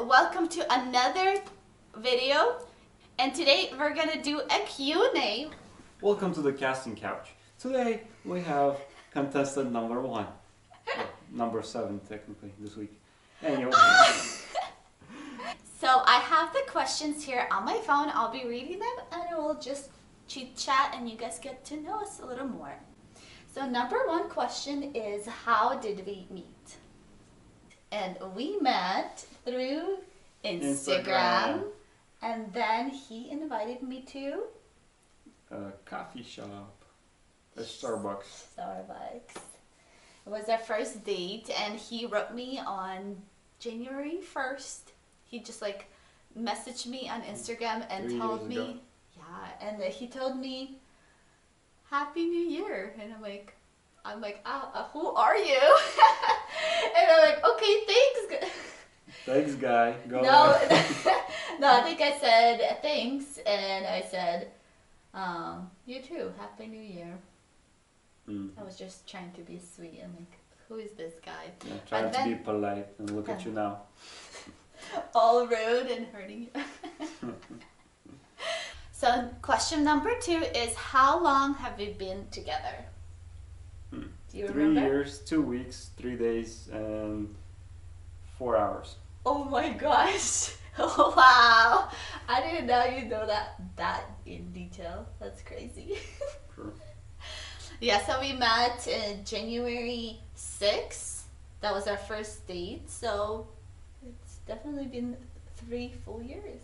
welcome to another video, and today we're gonna do a Q&A. Welcome to the casting couch. Today we have contestant number 1. Well, number 7 technically this week. Anyway. So I have the questions here on my phone. I'll be reading them and we'll just chit chat and you guys get to know us a little more. So number 1 question is, how did we meet? And we met through Instagram. And then he invited me to A coffee shop. A Starbucks. Starbucks. It was our first date and he wrote me on January 1st. He just like messaged me on Instagram and 3 told years ago. me, yeah, and he told me, Happy New Year. And I'm like, who are you? And I'm like, okay, thanks. Thanks, guy. Go No, ahead. no, I think I said thanks, and I said, you too, Happy New Year. I was just trying to be sweet. I'm like, who is this guy? Yeah, trying to be polite, and look at you now. All rude and hurting you. So question number 2 is, how long have we been together? Do you 3 remember? years, 2 weeks, 3 days, and 4 hours. Oh my gosh. Wow. I didn't know you know that in detail. That's crazy. Sure. Yeah, so we met January 6th. That was our first date. So it's definitely been 3 full years.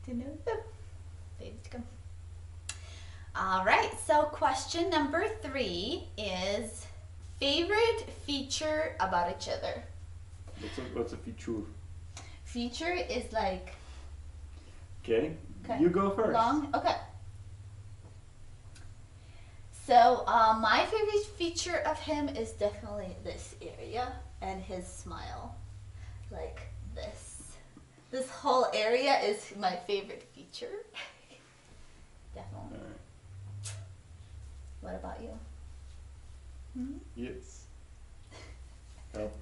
To know them. Baby to come. Alright, so question number 3 is, favorite feature about each other? What's a feature? Feature is like... Okay, you go first. Long? Okay. So, my favorite feature of him is definitely this area and his smile. Like this. This whole area is my favorite feature. Definitely. Alright. What about you? Yes. Help.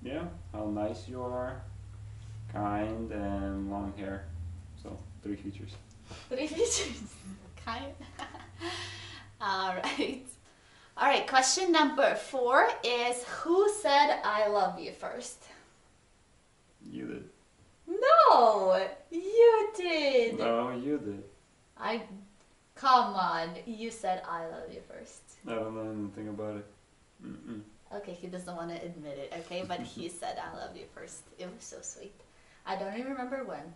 Yeah, how nice you are, kind, and long hair. So 3 features. 3 features. Kind. Alright. Alright, question number 4 is, who said I love you first? You did. No! You did! No, you did. Come on, you said I love you first. I don't know anything about it. Okay, he doesn't want to admit it, okay? But he said I love you first. It was so sweet. I don't even remember when.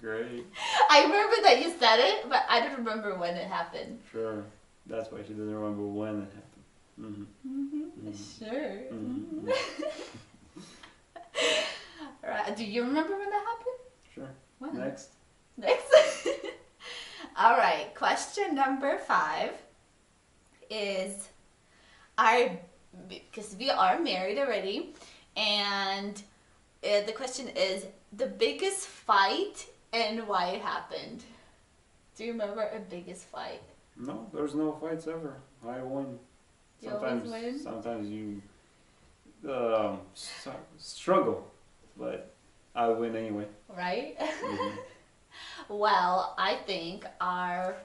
Great. I remember that you said it, but I don't remember when it happened. Sure. That's why she doesn't remember when it happened. Sure. Mm-hmm. Right. Do you remember when that happened? Sure. When? Next. Alright, question number 5 is, because we are married already, and the question is, the biggest fight and why it happened. Do you remember a biggest fight? No, there's no fights ever. I win. You always win? Sometimes you struggle, but I win anyway. Right? Mm-hmm. Well, I think our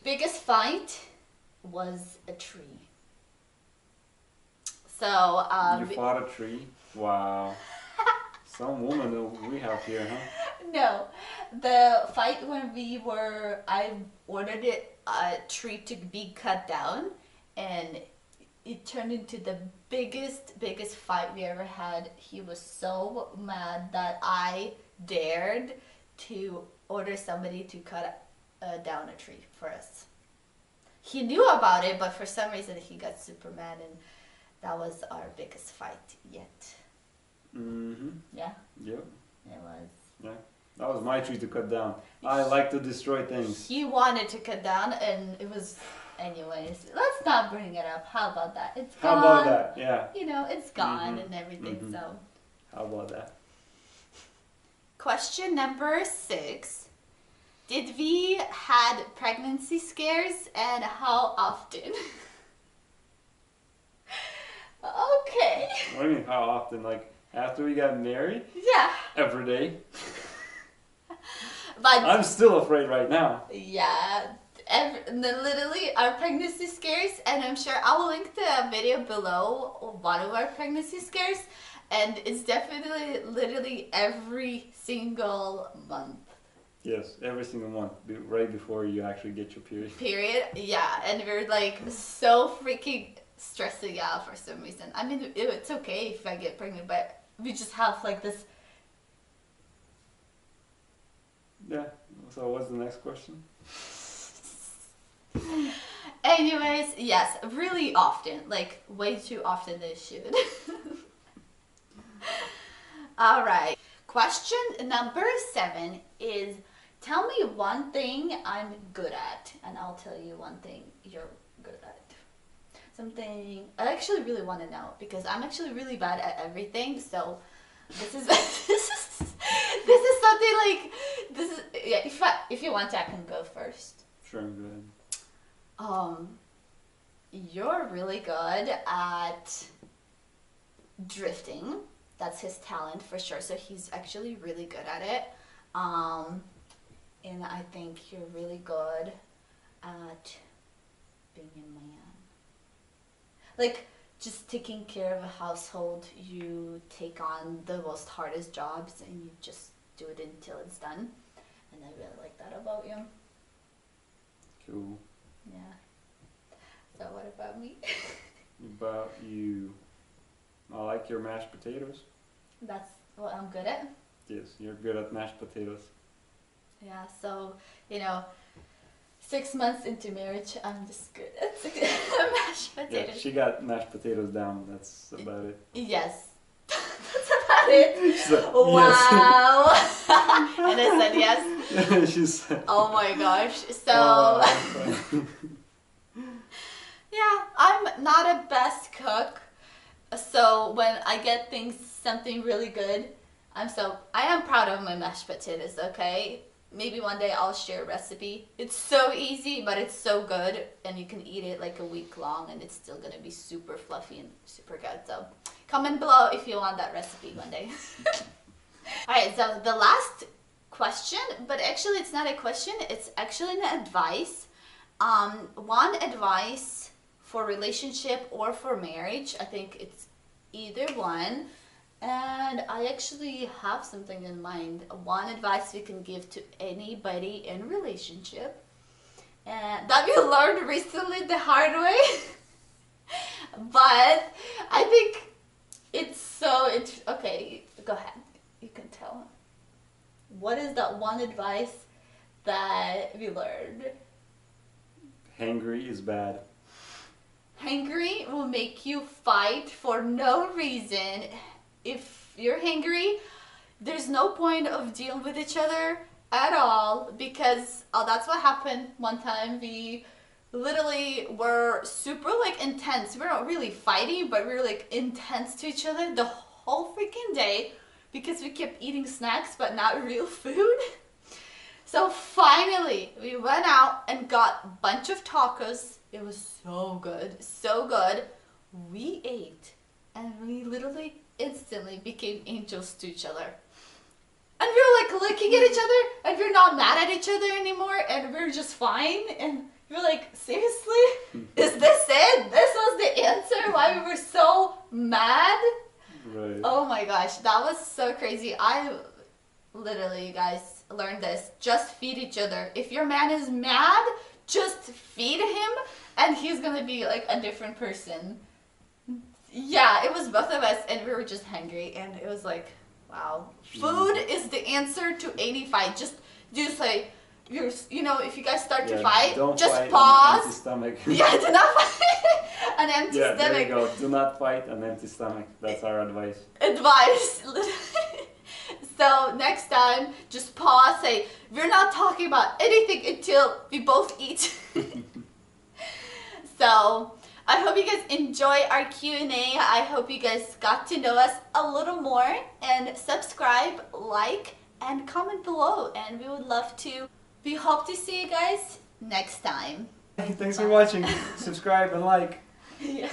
biggest fight was a tree. So, you fought a tree? Wow. Some woman that we have here, huh? No, the fight when I ordered a tree to be cut down, and it turned into the biggest fight we ever had. He was so mad that I dared to order somebody to cut down a tree for us. He knew about it, but for some reason he got super mad, and that was our biggest fight yet. Mm-hmm. Yeah? Yep. It was. Yeah. That was my tree to cut down. I like to destroy things. He wanted to cut down, and it was... Anyways, let's not bring it up. How about that? It's gone. How about that? Yeah. You know, it's gone and everything, so... How about that? Question number 6. Did we had pregnancy scares, and how often? What do you mean, how often? Like, after we got married? Yeah. Every day? But I'm still afraid right now. yeah, literally our pregnancy scares, and I'm sure I will link the video below of one of our pregnancy scares, and it's definitely literally every single month. Yes, every single month, right before you actually get your period. Period. Yeah, and we're like so freaking stressing out for some reason. I mean, it's okay if I get pregnant, but we just have like this. Yeah, so what's the next question? Anyways, yes, really often, like way too often they should. All right. Question number 7 is, tell me one thing I'm good at, and I'll tell you one thing you're good at. Something I actually really want to know, because I'm actually really bad at everything. So this is this is something like this is, yeah. If you want to, I can go first. Sure, go ahead. You're really good at drifting. That's his talent for sure. So he's actually really good at it. And I think you're really good at being a man. Like, just taking care of a household, you take on the most hardest jobs and you just do it until it's done. And I really like that about you. Cool. Yeah. So what about me? About you, I like your mashed potatoes. That's what I'm good at. Yes, you're good at mashed potatoes. Yeah, so, 6 months into marriage, I'm just good at mashed potatoes. Yeah, she got mashed potatoes down, that's about it. Yes. That's about it. She's like, wow. And I said yes. yes. She said, Oh my gosh. So, oh, yeah, I'm not a best cook. So when I get something really good, I am proud of my mashed potatoes, okay? Maybe one day I'll share a recipe. It's so easy, but it's so good, and you can eat it like a week long, and it's still gonna be super fluffy and super good. So comment below if you want that recipe one day. Alright, so the last question, but actually it's not a question, it's actually an advice. One advice for relationship or for marriage, I think it's either one. And I actually have something in mind. One advice we can give to anybody in relationship, and that we learned recently the hard way. But I think it's okay. Go ahead. You can tell. What is that one advice that we learned? hangry is bad. Hangry will make you fight for no reason. If you're hangry, there's no point of dealing with each other at all, because that's what happened one time. We literally were super intense. We're not really fighting, but we were intense to each other the whole freaking day because we kept eating snacks but not real food. So finally we went out and got a bunch of tacos. It was so good, so good. We ate and we literally instantly became angels to each other. And we were looking at each other and we're not mad at each other anymore and we're just fine. And we were like, seriously? Is this it? This was the answer why we were so mad? Right. Oh my gosh, that was so crazy. I literally, you guys, learned this. Just feed each other. If your man is mad, just feed him and he's gonna be a different person. Yeah, it was both of us and we were just hungry and it was wow. Food is the answer to any fight. Just say, if you guys start to fight, just fight pause. on an empty stomach. Yeah, do not fight an empty yeah, stomach. there you go. Do not fight an empty stomach. That's our advice. Advice. So next time, just pause, say, we're not talking about anything until we both eat. So I hope you guys enjoy our Q&A. I hope you guys got to know us a little more, and subscribe, like, and comment below. And we would love to. We hope to see you guys next time. Thanks for watching. Subscribe and like. Yeah.